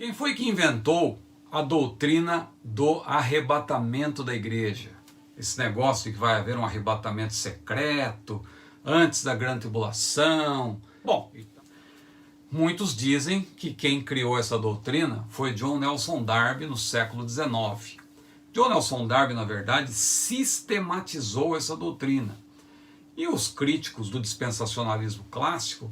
Quem foi que inventou a doutrina do arrebatamento da igreja? Esse negócio de que vai haver um arrebatamento secreto antes da grande tribulação. Bom, muitos dizem que quem criou essa doutrina foi John Nelson Darby no século XIX. John Nelson Darby, na verdade, sistematizou essa doutrina. E os críticos do dispensacionalismo clássico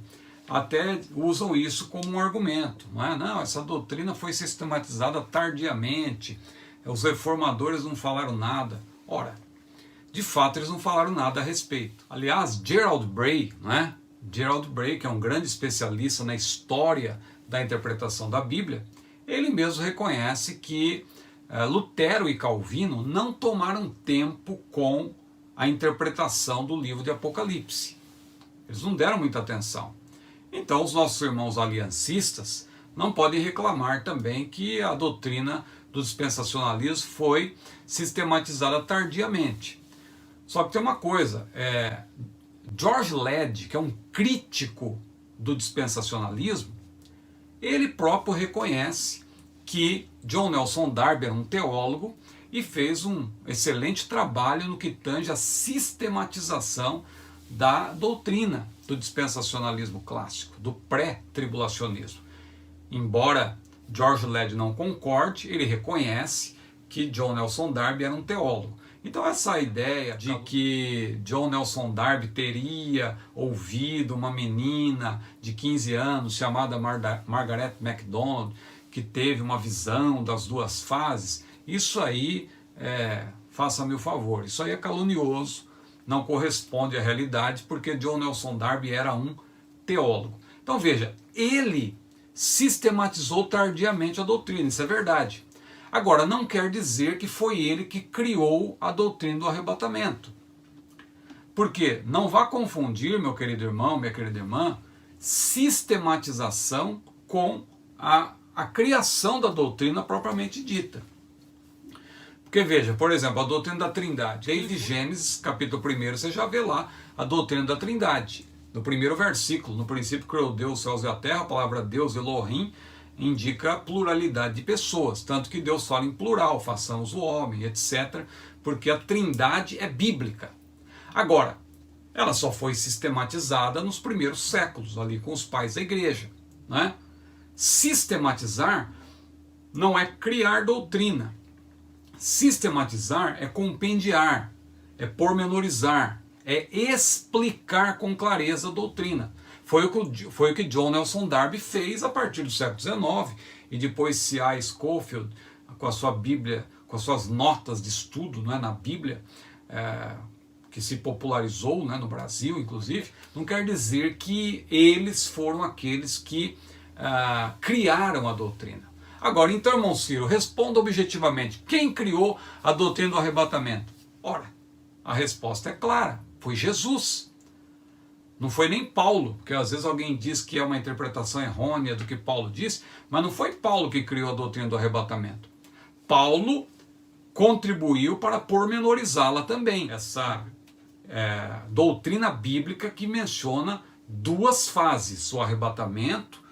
até usam isso como um argumento. Não, essa doutrina foi sistematizada tardiamente, os reformadores não falaram nada. Ora, de fato eles não falaram nada a respeito. Aliás, Gerald Bray, Gerald Bray, que é um grande especialista na história da interpretação da Bíblia, ele mesmo reconhece que Lutero e Calvino não tomaram tempo com a interpretação do livro de Apocalipse. Eles não deram muita atenção. Então os nossos irmãos aliancistas não podem reclamar também que a doutrina do dispensacionalismo foi sistematizada tardiamente. Só que tem uma coisa, George Led, que é um crítico do dispensacionalismo, ele próprio reconhece que John Nelson Darby era um teólogo e fez um excelente trabalho no que tange a sistematização da doutrina do dispensacionalismo clássico, do pré-tribulacionismo. Embora George Led não concorde, ele reconhece que John Nelson Darby era um teólogo. Então essa ideia de que John Nelson Darby teria ouvido uma menina de 15 anos chamada Margaret MacDonald, que teve uma visão das duas fases, isso aí, faça-me o favor, isso aí é calunioso, não corresponde à realidade, porque John Nelson Darby era um teólogo. Então veja, ele sistematizou tardiamente a doutrina, isso é verdade. Agora, não quer dizer que foi ele que criou a doutrina do arrebatamento. Porque não vá confundir, meu querido irmão, minha querida irmã, sistematização com a criação da doutrina propriamente dita. Porque veja, por exemplo, a doutrina da Trindade. Desde Gênesis, capítulo 1, você já vê lá a doutrina da Trindade. No primeiro versículo, no princípio criou Deus os céus e a terra, a palavra Deus, Elohim, indica a pluralidade de pessoas. Tanto que Deus fala em plural, façamos o homem, etc. Porque a Trindade é bíblica. Agora, ela só foi sistematizada nos primeiros séculos, ali com os pais da igreja. Sistematizar não é criar doutrina. Sistematizar é compendiar, é pormenorizar, é explicar com clareza a doutrina. Foi o que John Nelson Darby fez a partir do século XIX, e depois C.I. Scofield, com a sua Bíblia, com as suas notas de estudo na Bíblia, que se popularizou no Brasil, inclusive, não quer dizer que eles foram aqueles que criaram a doutrina. Agora, então, irmão Ciro, responda objetivamente. Quem criou a doutrina do arrebatamento? Ora, a resposta é clara. Foi Jesus. Não foi nem Paulo, porque às vezes alguém diz que é uma interpretação errônea do que Paulo disse, mas não foi Paulo que criou a doutrina do arrebatamento. Paulo contribuiu para pormenorizá-la também. Essa doutrina bíblica que menciona duas fases, o arrebatamento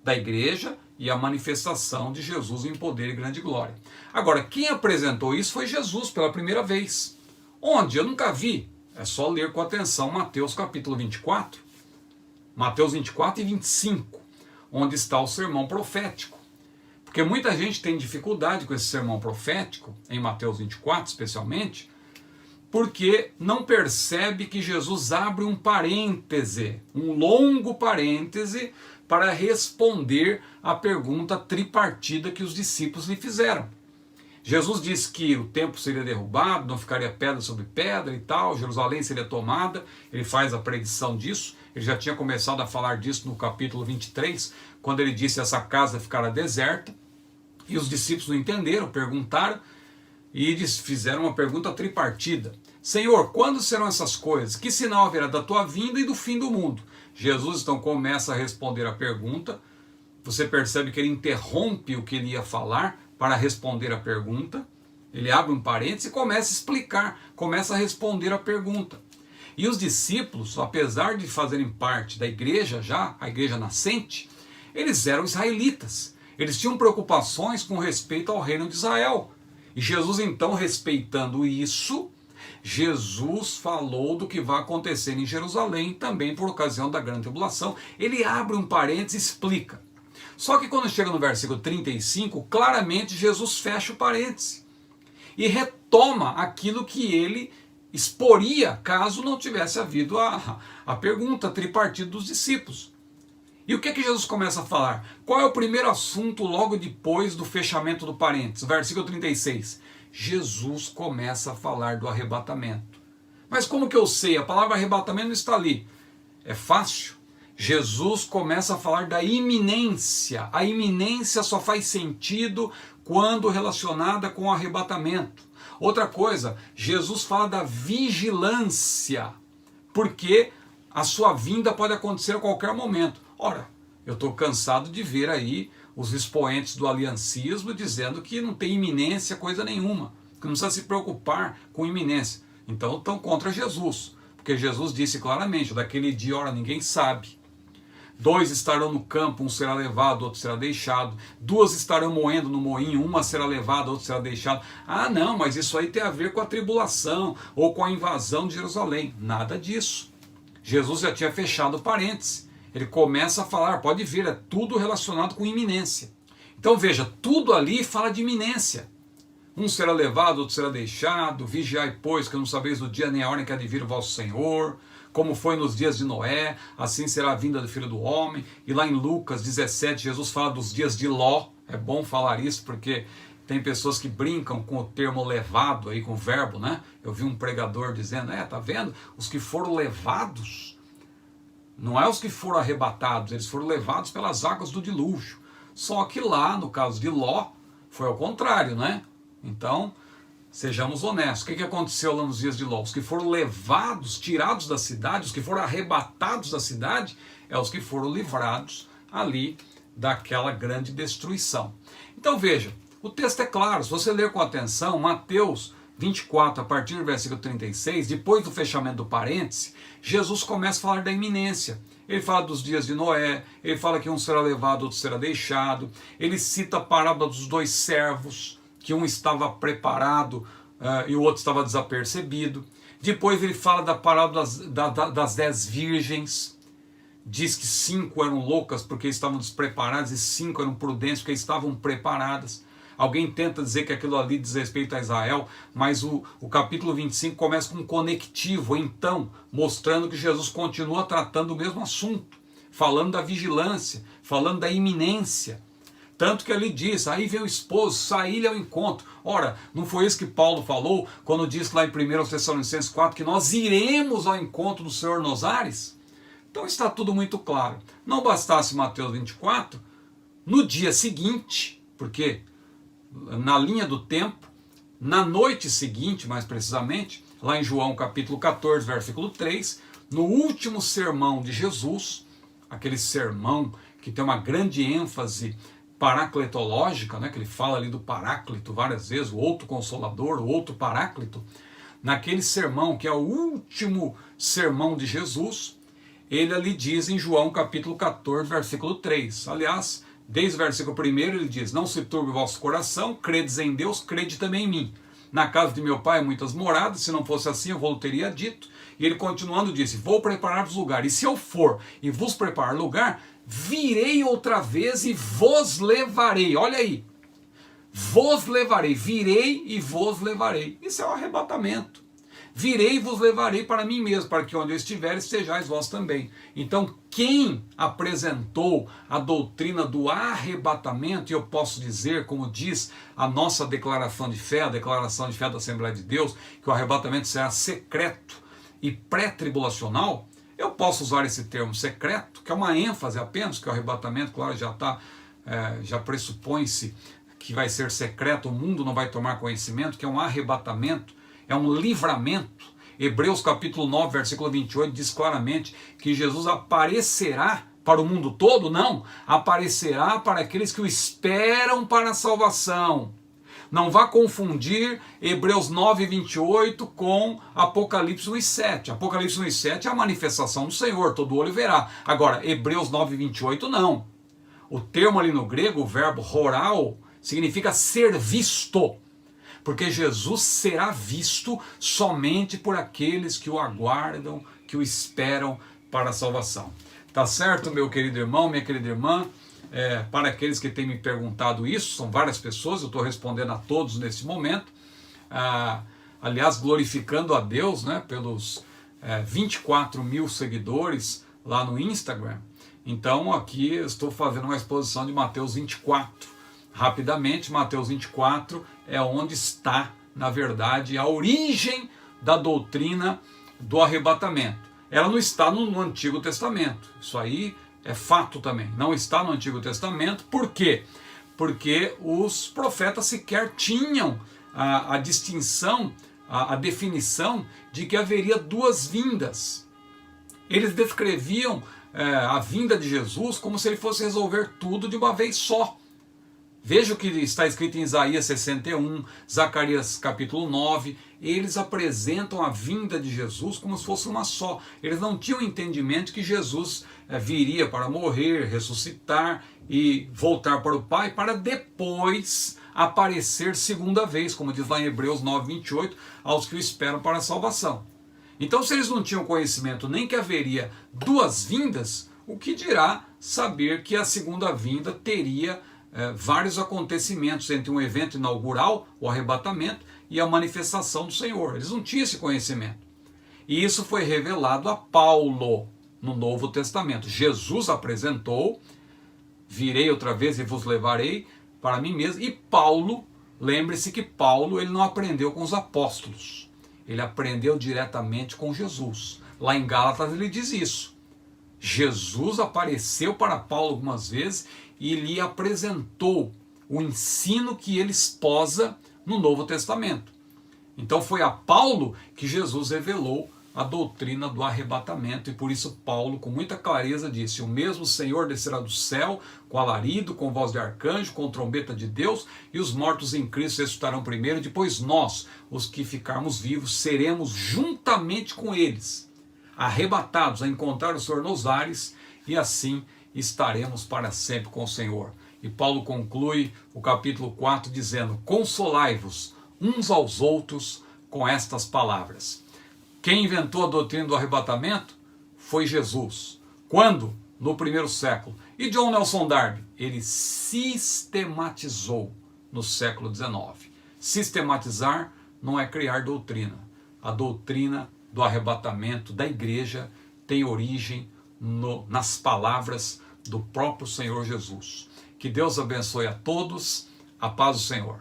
da igreja e a manifestação de Jesus em poder e grande glória. Agora, quem apresentou isso foi Jesus pela primeira vez. Onde? Eu nunca vi. É só ler com atenção Mateus capítulo 24, Mateus 24 e 25, onde está o sermão profético. Porque muita gente tem dificuldade com esse sermão profético, em Mateus 24 especialmente, porque não percebe que Jesus abre um parêntese, um longo parêntese, para responder à pergunta tripartida que os discípulos lhe fizeram. Jesus disse que o templo seria derrubado, não ficaria pedra sobre pedra e tal, Jerusalém seria tomada, ele faz a predição disso, ele já tinha começado a falar disso no capítulo 23, quando ele disse essa casa ficará deserta, e os discípulos não entenderam, perguntaram, e eles fizeram uma pergunta tripartida. Senhor, quando serão essas coisas? Que sinal haverá da tua vinda e do fim do mundo? Jesus então começa a responder a pergunta, você percebe que ele interrompe o que ele ia falar para responder a pergunta, ele abre um parênteses e começa a explicar, começa a responder a pergunta. E os discípulos, apesar de fazerem parte da igreja já, a igreja nascente, eles eram israelitas. Eles tinham preocupações com respeito ao reino de Israel. E Jesus, então, respeitando isso, Jesus falou do que vai acontecer em Jerusalém, também por ocasião da grande tribulação. Ele abre um parênteses e explica. Só que quando chega no versículo 35, claramente Jesus fecha o parêntese e retoma aquilo que ele exporia caso não tivesse havido a pergunta tripartida dos discípulos. E o que Jesus começa a falar? Qual é o primeiro assunto logo depois do fechamento do parênteses? Versículo 36. Jesus começa a falar do arrebatamento. Mas como que eu sei? A palavra arrebatamento não está ali. É fácil. Jesus começa a falar da iminência. A iminência só faz sentido quando relacionada com o arrebatamento. Outra coisa, Jesus fala da vigilância, porque a sua vinda pode acontecer a qualquer momento. Ora, eu estou cansado de ver aí os expoentes do aliancismo dizendo que não tem iminência coisa nenhuma, que não precisa se preocupar com iminência. Então estão contra Jesus, porque Jesus disse claramente, daquele dia, ora, ninguém sabe. 2 estarão no campo, um será levado, outro será deixado. 2 estarão moendo no moinho, uma será levada, outra será deixada. Ah não, mas isso aí tem a ver com a tribulação, ou com a invasão de Jerusalém. Nada disso. Jesus já tinha fechado o parênteses. Ele começa a falar, pode ver, é tudo relacionado com iminência. Então veja, tudo ali fala de iminência. Um será levado, outro será deixado. Vigiai, pois, que não sabeis o dia nem a hora em que há de vir o vosso Senhor. Como foi nos dias de Noé, assim será a vinda do Filho do Homem. E lá em Lucas 17, Jesus fala dos dias de Ló. É bom falar isso, porque tem pessoas que brincam com o termo levado, aí, com o verbo, né? Eu vi um pregador dizendo, tá vendo? Os que foram levados, não é os que foram arrebatados, eles foram levados pelas águas do dilúvio. Só que lá, no caso de Ló, foi ao contrário, né? Então, sejamos honestos, o que aconteceu lá nos dias de Ló? Os que foram levados, tirados da cidade, os que foram arrebatados da cidade, os que foram livrados ali daquela grande destruição. Então veja, o texto é claro, se você ler com atenção, Mateus 24, a partir do versículo 36, depois do fechamento do parêntese, Jesus começa a falar da iminência. Ele fala dos dias de Noé, ele fala que um será levado, outro será deixado, ele cita a parábola dos 2 servos, que um estava preparado e o outro estava desapercebido. Depois ele fala da parábola das 10 virgens, diz que 5 eram loucas porque estavam despreparadas e 5 eram prudentes porque estavam preparadas. Alguém tenta dizer que aquilo ali diz respeito a Israel, mas o capítulo 25 começa com um conectivo, então, mostrando que Jesus continua tratando o mesmo assunto, falando da vigilância, falando da iminência. Tanto que ele diz, aí vem o esposo, saí-lhe ao encontro. Ora, não foi isso que Paulo falou, quando disse lá em 1 Tessalonicenses 4, que nós iremos ao encontro do Senhor nos ares? Então está tudo muito claro. Não bastasse Mateus 24, no dia seguinte, porque na linha do tempo, na noite seguinte, mais precisamente, lá em João capítulo 14, versículo 3, no último sermão de Jesus, aquele sermão que tem uma grande ênfase paracletológica, né, que ele fala ali do paráclito várias vezes, o outro consolador, o outro paráclito, naquele sermão que é o último sermão de Jesus, ele ali diz em João capítulo 14, versículo 3, aliás, desde o versículo 1 ele diz, não se turbe o vosso coração, credes em Deus, crede também em mim. Na casa de meu pai há muitas moradas, se não fosse assim eu vos teria dito. E ele continuando disse, vou preparar-vos lugar, e se eu for e vos preparar lugar, virei outra vez e vos levarei. Olha aí, vos levarei, virei e vos levarei. Isso é o arrebatamento. Virei e vos levarei para mim mesmo, para que onde eu estiver estejais vós também. Então quem apresentou a doutrina do arrebatamento, e eu posso dizer, como diz a nossa declaração de fé, a declaração de fé da Assembleia de Deus, que o arrebatamento será secreto e pré-tribulacional, eu posso usar esse termo secreto, que é uma ênfase apenas, que o arrebatamento, claro, já pressupõe-se que vai ser secreto, o mundo não vai tomar conhecimento, que é um arrebatamento, é um livramento. Hebreus capítulo 9, versículo 28 diz claramente que Jesus aparecerá para o mundo todo? Não, aparecerá para aqueles que o esperam para a salvação. Não vá confundir Hebreus 9, 28 com Apocalipse 1,7. Apocalipse 1,7 é a manifestação do Senhor, todo olho verá. Agora, Hebreus 9, 28 não. O termo ali no grego, o verbo horao, significa ser visto. Porque Jesus será visto somente por aqueles que o aguardam, que o esperam para a salvação. Tá certo, meu querido irmão, minha querida irmã? Para aqueles que têm me perguntado isso, são várias pessoas, eu estou respondendo a todos nesse momento. Aliás, glorificando a Deus, né, pelos 24 mil seguidores lá no Instagram. Então aqui eu estou fazendo uma exposição de Mateus 24. Rapidamente, Mateus 24 é onde está, na verdade, a origem da doutrina do arrebatamento. Ela não está no Antigo Testamento. Isso aí é fato também. Não está no Antigo Testamento. Por quê? Porque os profetas sequer tinham a distinção, a definição de que haveria duas vindas. Eles descreviam a vinda de Jesus como se ele fosse resolver tudo de uma vez só. Veja o que está escrito em Isaías 61, Zacarias capítulo 9. Eles apresentam a vinda de Jesus como se fosse uma só. Eles não tinham entendimento que Jesus viria para morrer, ressuscitar e voltar para o Pai para depois aparecer segunda vez, como diz lá em Hebreus 9, 28, aos que o esperam para a salvação. Então, se eles não tinham conhecimento nem que haveria duas vindas, o que dirá saber que a segunda vinda teria vários acontecimentos entre um evento inaugural, o arrebatamento, e a manifestação do Senhor. Eles não tinham esse conhecimento. E isso foi revelado a Paulo no Novo Testamento. Jesus apresentou, virei outra vez e vos levarei para mim mesmo. E Paulo, lembre-se que Paulo ele não aprendeu com os apóstolos. Ele aprendeu diretamente com Jesus. Lá em Gálatas ele diz isso. Jesus apareceu para Paulo algumas vezes e lhe apresentou o ensino que ele esposa no Novo Testamento. Então foi a Paulo que Jesus revelou a doutrina do arrebatamento, e por isso Paulo com muita clareza disse: o mesmo Senhor descerá do céu com alarido, com voz de arcanjo, com trombeta de Deus, e os mortos em Cristo ressuscitarão primeiro, depois nós, os que ficarmos vivos, seremos juntamente com eles arrebatados a encontrar o Senhor nos ares, e assim estaremos para sempre com o Senhor. E Paulo conclui o capítulo 4 dizendo: consolai-vos uns aos outros com estas palavras. Quem inventou a doutrina do arrebatamento foi Jesus. Quando? No primeiro século. E John Nelson Darby? Ele sistematizou no século XIX. Sistematizar não é criar doutrina. A doutrina do arrebatamento da igreja tem origem nas palavras do próprio Senhor Jesus. Que Deus abençoe a todos. A paz do Senhor.